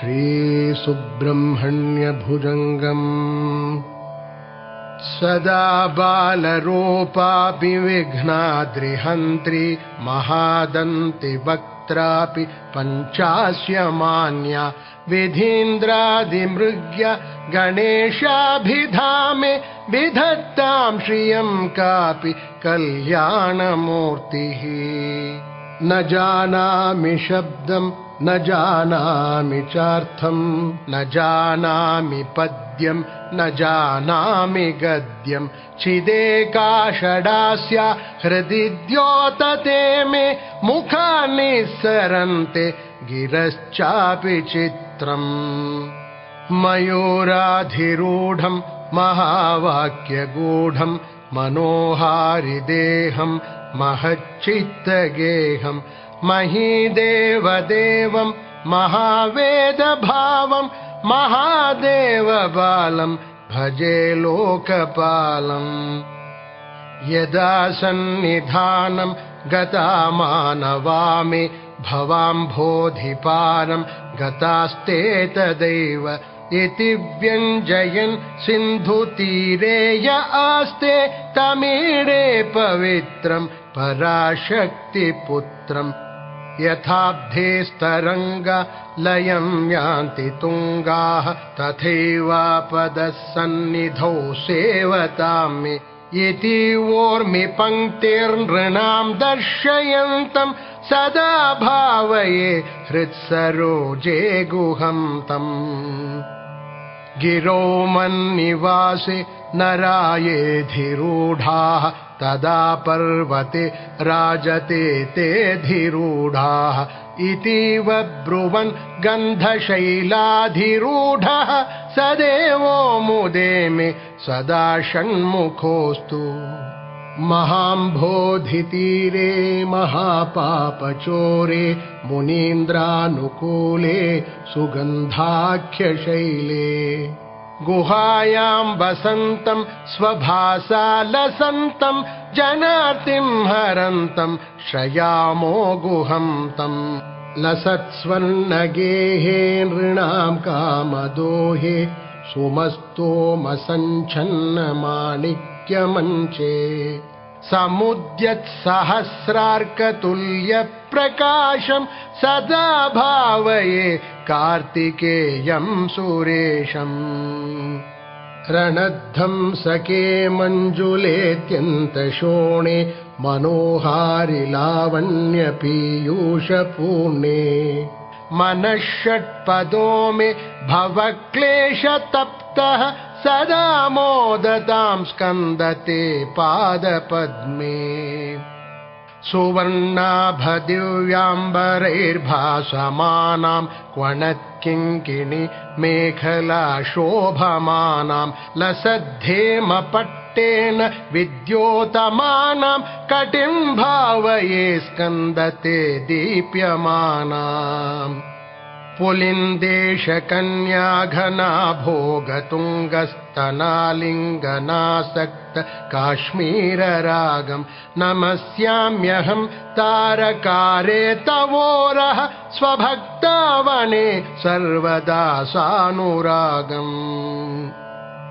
श्रीसुब्रह्मण्यभुजङ्गम् सदा बालरूपापि विघ्नाद्रिहन्त्री महादन्तिवक्त्रापि पञ्चास्यमान्या विधीन्द्रादिमृग्य गणेशाभिधामे विधत्तां श्रियं कापि कल्याणमूर्तिः। न जानामि शब्दं न जानामि चार्थं न जानामि पद्यं न जानामि गद्यं चिदेकाषडास्या हृदि द्योतते मे मुखानि सरन्ते गिरश्चापि चित्रम्। मयूराधिरूढं महावाक्यगूढं मनोहारिदेहं महच्चित्तगेहं महीदेवदेवं महावेदभावं महादेवबालं भजे लोकपालम्। यदा सन्निधानं गतामानवामि भवाम्भोधिपारं गतास्ते तदैव इति व्यञ्जयन् सिन्धुतीरे य आस्ते तमीरे पवित्रं पराशक्तिपुत्रम्। यथाब्धेस्तरङ्गा लयं यान्ति तुङ्गाः तथैवापदः सन्निधौ सेवतामि इति वोर्मि पङ्क्तिर्नृणां दर्शयन्तं सदा भावये हृत्सरोजे गुहं तम्। गिरौ मन्निवासे नरायेऽधिरूढाः तदा पर्वते राजते तेऽधिरूढाः इतीव ब्रुवन् गन्धशैलाधिरूढः सदेवो मुदे मे सदा षण्मुखोऽस्तु। महाम्भोधितीरे महापापचोरे मुनीन्द्रानुकूले सुगन्धाख्यशैले गुहायां वसन्तं स्वभासालसन्तं जनार्तिं हरन्तं श्रयामो गुहं तम्। लसत्स्वर्णगेहे नृणां कामदोहे सुमस्तोमसञ्छन्नमाणिक्यमञ्चे समुद्यत्सहस्रार्कतुल्यप्रकाशं सदा भावये कार्तिकेयं सुरेशम्। रणध्वंसके मञ्जुलेऽत्यन्तशोणे मनोहारि लावण्यपीयूषपूर्णे मनःषट्पदो मे भवक्लेशतप्तः सदा मोदतां स्कन्दते पादपद्मे। सुवर्णाभदिव्याम्बरैर्भासमानां क्वणत्किङ्किणी मेखला शोभमानां लसद्धेमपट्टेन विद्योतमानां कटिं भावये स्कन्दते दीप्यमानाम्। पुलिन्देशकन्याघना भोगतुङ्गस्तनालिङ्गनासक्त काश्मीररागं नमस्याम्यहं तारकारे तवोरः स्वभक्तावने सर्वदा सानुरागम्।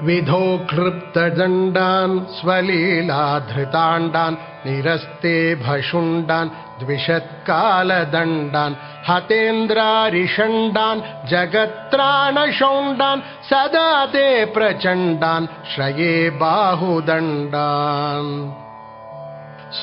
विधो क्लृप्तदण्डान् स्वलीलाधृताण्डान् निरस्ते भशुण्डान् द्विषत्कालदण्डान् हतेन्द्रारिषण्डान् जगत्त्राणशौण्डान् सदा ते प्रचण्डान् श्रये बाहुदण्डान्।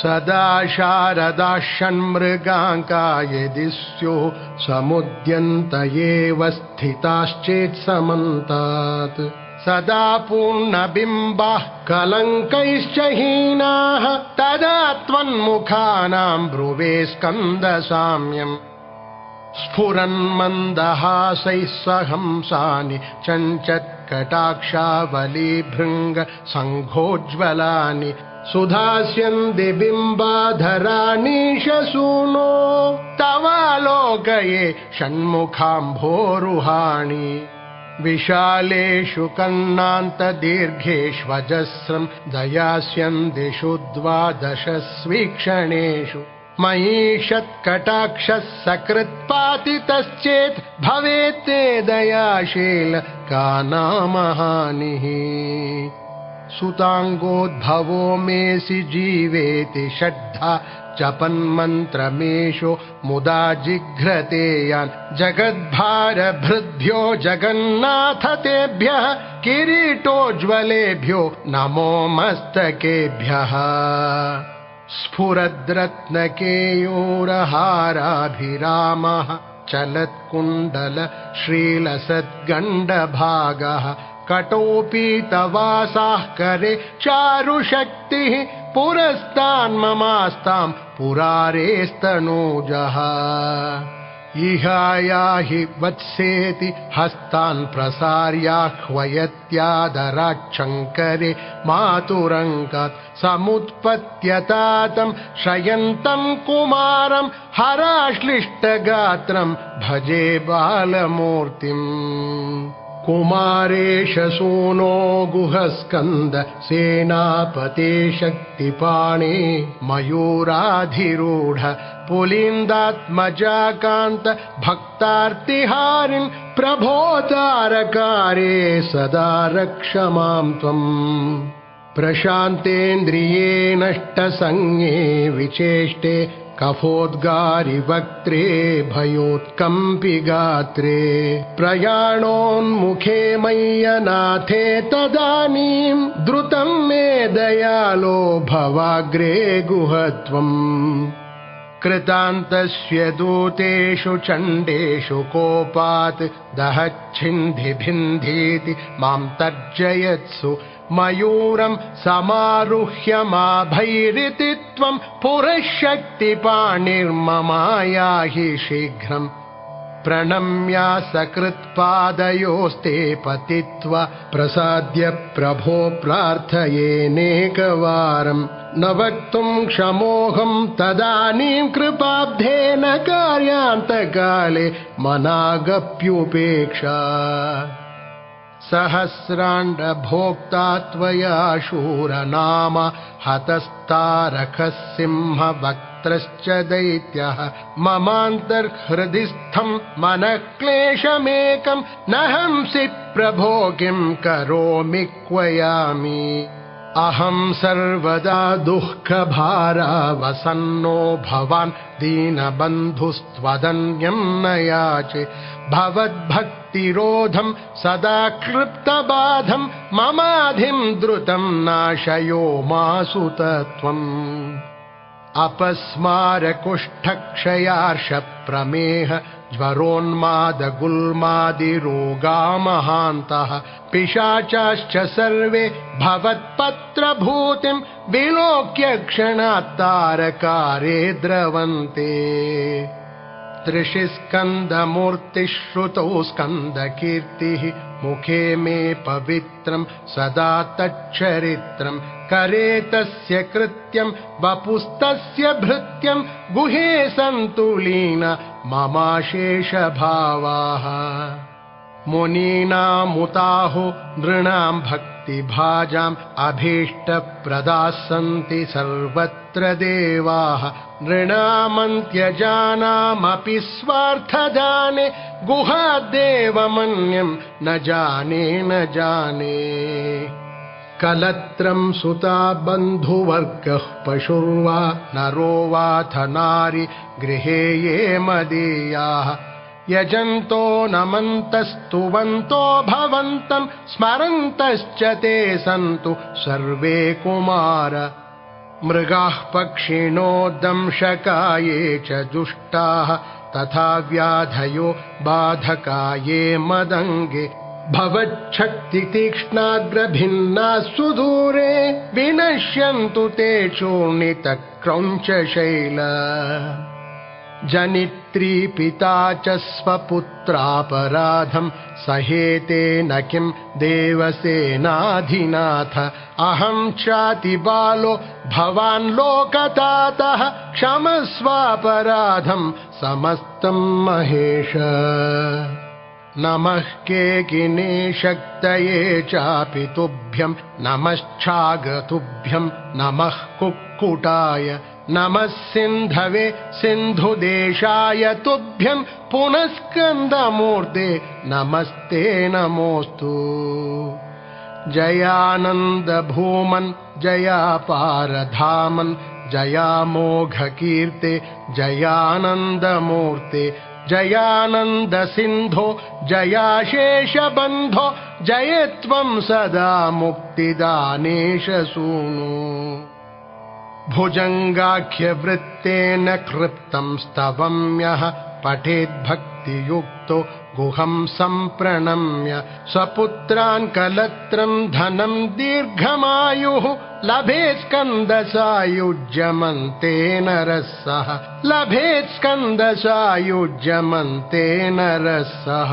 सदा शारदा षण्मृगाङ्का यदि स्युः समुद्यन्त एव स्थिताश्चेत्समन्तात् सदा पूर्णबिम्बाः कलङ्कैश्च हीनाः तदा त्वन्मुखानां ब्रुवे स्कन्दसाम्यम्। स्फुरन्मन्दहासैः सहंसानि चञ्चत्कटाक्षावलीभृङ्ग सङ्घोज्ज्वलानि सुधास्यन्ति बिम्बाधराणीशसूनो तवालोकये षण्मुखाम्भोरुहाणि। विशालेषु कर्णान्तदीर्घेष्वजस्रं दयास्यन्दिषु द्वादशस्वीक्षणेषु मयीषत्कटाक्षः सकृत्पातितश्चेत् भवेत्ते दयाशील का नामहानिः सुताङ्गोद्भवो मेऽसि जीवेति षड्धा जपन्मन्त्रमेषो मुदा जिघ्रते यान् जगद्भारभृद्भ्यो जगन्नाथ तेभ्यः किरीटोज्ज्वलेभ्यो नमो मस्तकेभ्यः स्फुरद्रत्नकेयूरहाराभिरामः चलत्कुण्डल श्रीलसद्गण्डभागः कटोपीतवासाः करे चारुशक्तिः पुरस्तान्ममास्तां पुरारेस्तनूजः इहायाहि वत्सेति हस्तान् प्रसार्याह्वयत्यादराच्छङ्करे मातुरङ्गात् समुत्पत्यतातं शयन्तं कुमारं हराश्लिष्टगात्रं भजे बालमूर्तिम् कुमारेश सूनो गुहस्कन्द सेनापते शक्तिपाणे मयूराधिरूढ पुलिन्दात्मजाकान्त भक्तार्तिहारिन् प्रभो तारकारे सदा रक्ष मां त्वम् प्रशान्तेन्द्रिये नष्टसंज्ञे विचेष्टे कफोद्गारि वक्त्रे भयोत्कम्पि गात्रे प्रयाणोन्मुखे मय्यनाथे तदानीं द्रुतं मे दयालो भवाग्रे गुहत्वम् कृतान्तस्य दूतेषु चण्डेषु कोपात् दहच्छिन्धिभिन्धीति मां तर्जयत्सु मयूरं समारुह्य माभैरिति त्वं पुरःशक्तिपाणिर्ममायाहि शीघ्रम् प्रणम्या सकृत्पादयोस्ते पतित्वा प्रसाद्य प्रभो प्रार्थयेनेकवारम् न वक्तुं क्षमोऽहं तदानीं कृपाब्धेन कार्यान्तकाले मनागप्युपेक्षा सहस्राण्डभोक्ता त्वया शूरनाम हतस्तारकः सिंहवक्त्रश्च दैत्यः ममान्तर्हृदिस्थं मनक्लेशमेकं न हंसि प्रभो किं करोमि क्वयामि अहं सर्वदा दुःखभारावसन्नो भवान् दीनबन्धुस्त्वदन्यं न याचे भवद्भक्तिरोधं सदा क्लृप्तबाधं ममाधिं द्रुतं नाशयो मासुत त्वम् अपस्मारकुष्ठक्षयार्षप्रमेह ज्वरोन्मादगुल्मादिरोगा महान्तः पिशाचाश्च सर्वे भवत्पत्रभूतिं विलोक्य क्षणात् तारकारे द्रवन्ते त्रिशिस्कन्दमूर्तिः श्रुतौ स्कन्दकीर्तिः मुखे मे पवित्रं सदा तच्चरित्रं करे तस्य कृत्यं वपुस्तस्य भृत्यं गुहे सन्तुलीन ममाशेषभावाः मुनीनामुताहो नृणां भक्तिभाजाम् अभीष्टप्रदाः सन्ति सर्वत्र देवाः नृणामन्त्यजानामपि स्वार्थदाने गुहाद्देवमन्यं न जाने कलत्रं सुता बन्धुवर्गः पशुर्वा नरो वाथ नारी गृहे ये मदीयाः यजन्तो नमन्तस्तुवन्तो भवन्तं स्मरन्तश्च ते सन्तु सर्वे कुमार मृगाः पक्षिणो दंशकाये च जुष्टाः तथा व्याधयो बाधकाये मदङ्गे भवच्छक्तितीक्ष्णाग्रभिन्नाः सुदूरे विनश्यन्तु ते चूर्णितक्रौञ्चशैल जनित्री पिता च स्वपुत्रापराधं सहेते न किं देवसेनाधिनाथ अहं चातिबालो भवान् लोकतातः क्षमस्वापराधं समस्तं महेश नमः केकिने शक्तये चापि तुभ्यं नमश्चागतुभ्यं नमः कुक्कुटाय नमः सिन्धवे सिन्धुदेशाय तुभ्यं पुनः स्कन्दमूर्ते नमस्ते नमोऽस्तु। जयानन्द भूमन् जयापारधामन् जयामोघकीर्ते जयानन्दमूर्ते जयानन्द सिन्धो जयाशेषबन्धो जय त्वं सदा मुक्तिदानेश सूनु। भुजङ्गाख्यवृत्तेन कृप्तं स्तवं यः पठेद्भक्तियुक्तो गुहं सम्प्रणम्य स्वपुत्रान् कलत्रं धनं दीर्घमायुः लभेत् स्कन्दसायुज्यमन्तेन रसः लभेत् स्कन्दसायुज्यमन्तेन रसः।